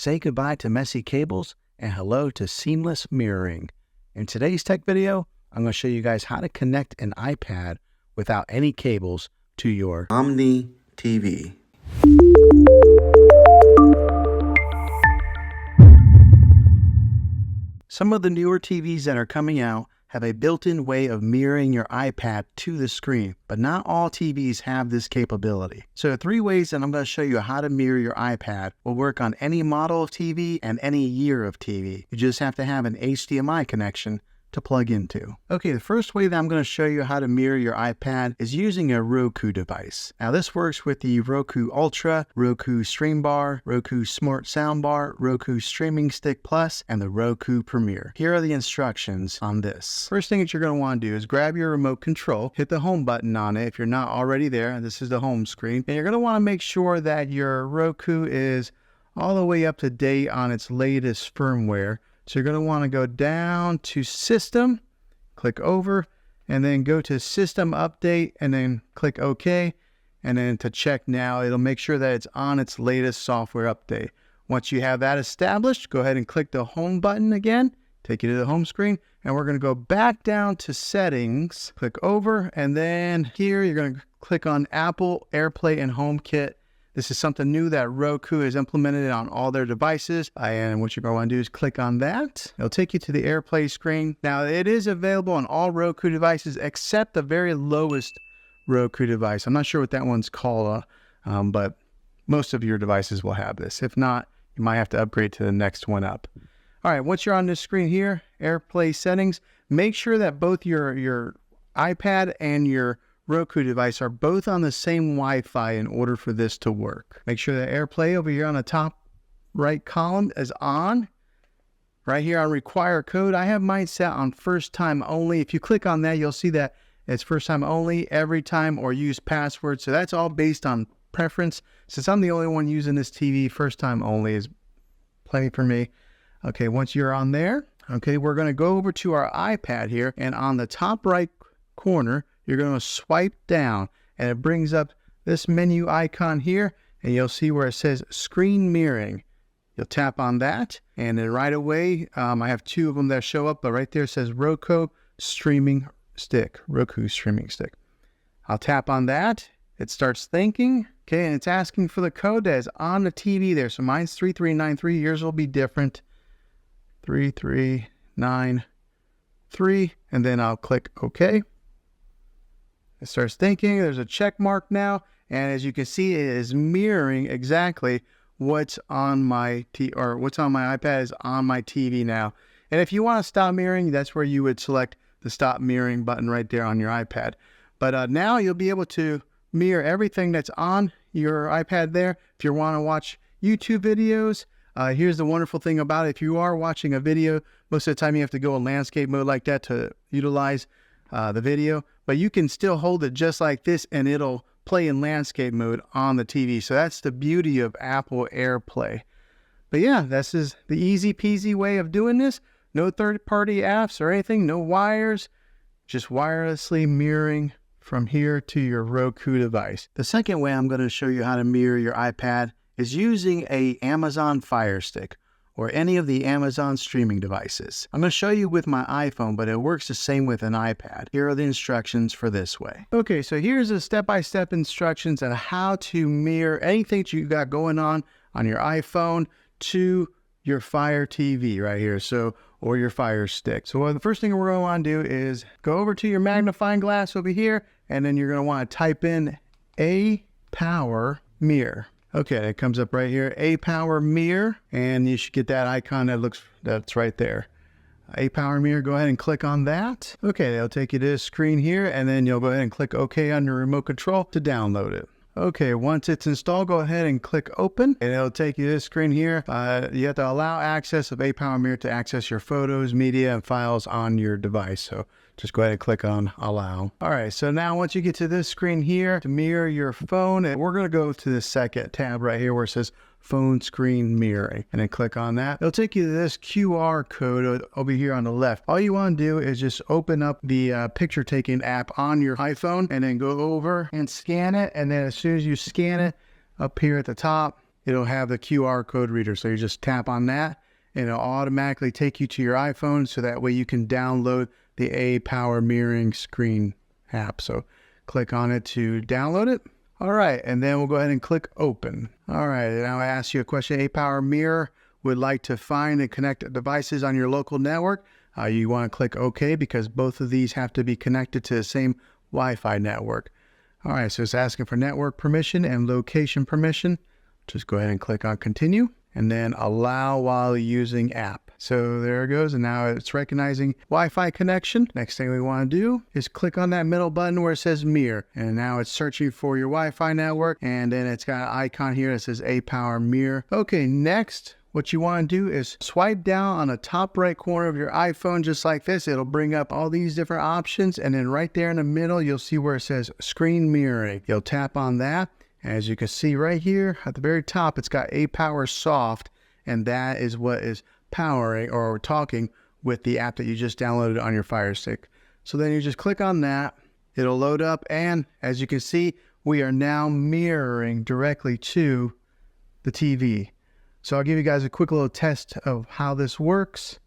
Say goodbye to messy cables and hello to seamless mirroring. In today's tech video, I'm going to show you guys how to connect an iPad without any cables to your Omni TV. Some of the newer TVs that are coming out have a built-in way of mirroring your iPad to the screen, but not all TVs have this capability. So 3 ways that I'm going to show you how to mirror your iPad will work on any model of TV and any year of TV. You just have to have an HDMI connection to plug into. Okay, the first way that I'm going to show you how to mirror your iPad is using a Roku device. Now this works with the Roku Ultra, Roku Stream Bar, Roku Smart Soundbar, Roku Streaming Stick Plus, and the Roku Premier. Here are the instructions on this. First thing that you're going to want to do is grab your remote control, hit the home button on it if you're not already there. This is the home screen. And you're going to want to make sure that your Roku is all the way up to date on its latest firmware. So you're going to want to go down to System, click over, and then go to System Update, and then click OK. And then to check now, it'll make sure that it's on its latest software update. Once you have that established, go ahead and click the Home button again, take you to the home screen, and we're going to go back down to Settings, click over, and then here you're going to click on Apple AirPlay and HomeKit. This is something new that Roku has implemented on all their devices. And what you're going to want to do is click on that. It'll take you to the AirPlay screen. Now, it is available on all Roku devices except the very lowest Roku device. I'm not sure what that one's called, but most of your devices will have this. If not, you might have to upgrade to the next one up. All right, once you're on this screen here, AirPlay settings, make sure that both your iPad and your Roku device are both on the same Wi-Fi in order for this to work. Make sure that AirPlay over here on the top right column is on. Right here on require code, I have mine set on first time only. If you click on that, you'll see that it's first time only, every time, or use password. So that's all based on preference. Since I'm the only one using this TV, first time only is plenty for me. Okay, once you're on there, okay, we're going to go over to our iPad here, and on the top right corner, you're going to swipe down and it brings up this menu icon here, and you'll see where it says screen mirroring. You'll tap on that, and then right away, I have 2 of them that show up, but right there it says Roku Streaming Stick. I'll tap on that. It starts thinking, okay, and it's asking for the code that is on the TV there. So mine's 3393. Yours will be different. 3393, and then I'll click OK. It starts thinking. There's a check mark now, and as you can see, it is mirroring exactly what's on my iPad is on my TV now. And if you want to stop mirroring, that's where you would select the stop mirroring button right there on your iPad. But now you'll be able to mirror everything that's on your iPad there. If you want to watch YouTube videos, here's the wonderful thing about it. If you are watching a video, most of the time you have to go in landscape mode like that to utilize the video, but you can still hold it just like this and it'll play in landscape mode on the TV. So that's the beauty of Apple AirPlay. But yeah, this is the easy peasy way of doing this. No third-party apps or anything, no wires, just wirelessly mirroring from here to your Roku device. The second way I'm going to show you how to mirror your iPad is using a Amazon Fire Stick or any of the Amazon streaming devices. I'm going to show you with my iPhone, but it works the same with an iPad. Here are the instructions for this way. Okay, so here's the step-by-step instructions on how to mirror anything that you got going on your iPhone to your Fire TV right here, or your Fire Stick. So the first thing we're going to want to do is go over to your magnifying glass over here, and then you're going to want to type in A Power Mirror. Okay, it comes up right here, A Power Mirror, and you should get that icon that's right there. A Power Mirror, go ahead and click on that. Okay, it'll take you to this screen here, and then you'll go ahead and click OK on your remote control to download it. Okay, once it's installed, go ahead and click Open, and it'll take you to this screen here. You have to allow access of A Power Mirror to access your photos, media, and files on your device. So just go ahead and click on Allow. All right, so now once you get to this screen here to mirror your phone, and we're going to go to the second tab right here where it says Phone Screen Mirroring, and then click on that. It'll take you to this QR code over here on the left. All you want to do is just open up the picture taking app on your iPhone and then go over and scan it, and then as soon as you scan it, up here at the top, it'll have the QR code reader. So you just tap on that and it'll automatically take you to your iPhone, so that way you can download the A-Power mirroring screen app. So click on it to download it. All right, and then we'll go ahead and click open. All right, now I ask you a question. A-Power Mirror would like to find and connect devices on your local network. You want to click OK, because both of these have to be connected to the same Wi-Fi network. All right, so it's asking for network permission and location permission. Just go ahead and click on continue, and then allow while using app. So there it goes, and now it's recognizing Wi-Fi connection. Next thing we want to do is click on that middle button where it says mirror, and now it's searching for your Wi-Fi network, and then it's got an icon here that says A-Power Mirror. Okay, next, what you want to do is swipe down on the top right corner of your iPhone just like this. It'll bring up all these different options, and then right there in the middle, you'll see where it says screen mirroring. You'll tap on that. As you can see right here at the very top, it's got A-Power Soft, and that is what is powering or talking with the app that you just downloaded on your Fire Stick. So then you just click on that, it'll load up, and as you can see, we are now mirroring directly to the TV. So I'll give you guys a quick little test of how this works.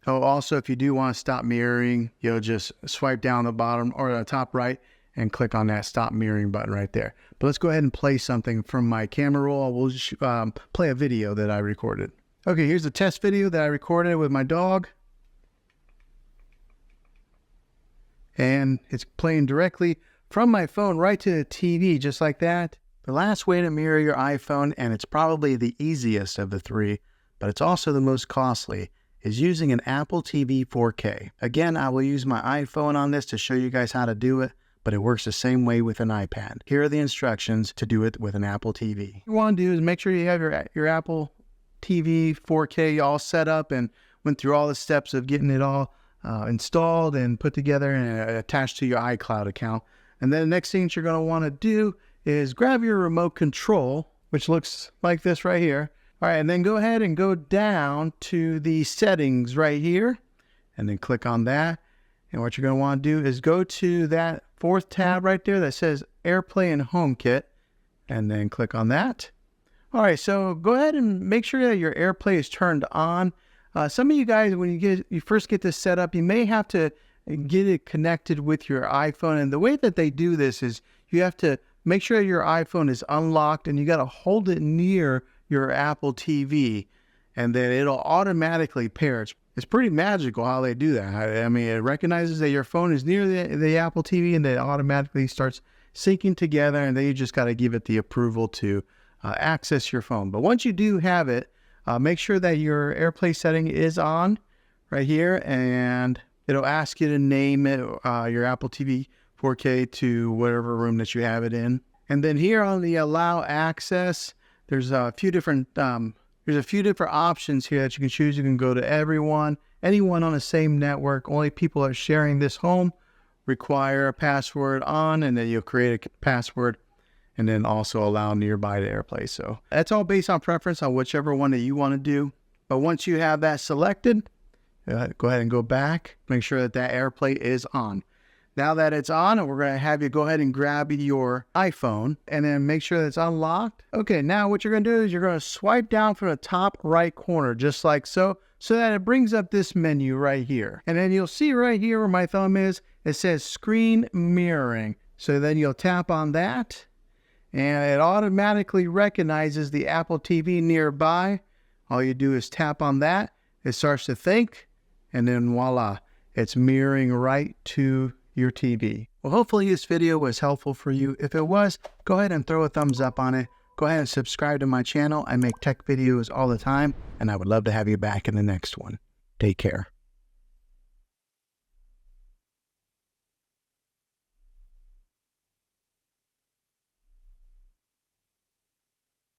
Oh, also, if you do want to stop mirroring, you'll just swipe down the bottom or the top right and click on that stop mirroring button right there. But let's go ahead and play something from my camera roll. We'll play a video that I recorded. Okay, here's a test video that I recorded with my dog. And it's playing directly from my phone right to the TV, just like that. The last way to mirror your iPhone, and it's probably the easiest of the three, but it's also the most costly, is using an Apple TV 4K. Again, I will use my iPhone on this to show you guys how to do it, but it works the same way with an iPad. Here are the instructions to do it with an Apple TV. What you want to do is make sure you have your Apple TV 4K all set up and went through all the steps of getting it all installed and put together and attached to your iCloud account. And then the next thing you're going to want to do is grab your remote control, which looks like this right here. All right, and then go ahead and go down to the settings right here, and then click on that. And what you're going to want to do is go to that fourth tab right there that says AirPlay and HomeKit, and then click on that. All right, so go ahead and make sure that your AirPlay is turned on. Some of you guys, when you first get this set up, you may have to get it connected with your iPhone. And the way that they do this is you have to make sure your iPhone is unlocked, and you got to hold it near your Apple TV, and then it'll automatically pair. It's pretty magical how they do that. I mean, it recognizes that your phone is near the Apple TV, and then it automatically starts syncing together, and then you just got to give it the approval to access your phone. But once you do have it, make sure that your AirPlay setting is on right here, and it'll ask you to name it your Apple TV 4K to whatever room that you have it in. And then here on the allow access, there's a few different options here that you can choose. You can go to everyone, anyone on the same network, only people that are sharing this home, require a password on, and then you'll create a password, and then also allow nearby to AirPlay. So that's all based on preference on whichever one that you want to do. But once you have that selected, go ahead and go back, make sure that AirPlay is on. Now that it's on, we're going to have you go ahead and grab your iPhone and then make sure that it's unlocked. Okay, now what you're going to do is you're going to swipe down from the top right corner, just like so that it brings up this menu right here. And then you'll see right here where my thumb is, it says screen mirroring. So then you'll tap on that, and it automatically recognizes the Apple TV nearby. All you do is tap on that, it starts to think, and then voila, it's mirroring right to your TV. Well, hopefully this video was helpful for you. If it was, go ahead and throw a thumbs up on it. Go ahead and subscribe to my channel. I make tech videos all the time, and I would love to have you back in the next one. Take care.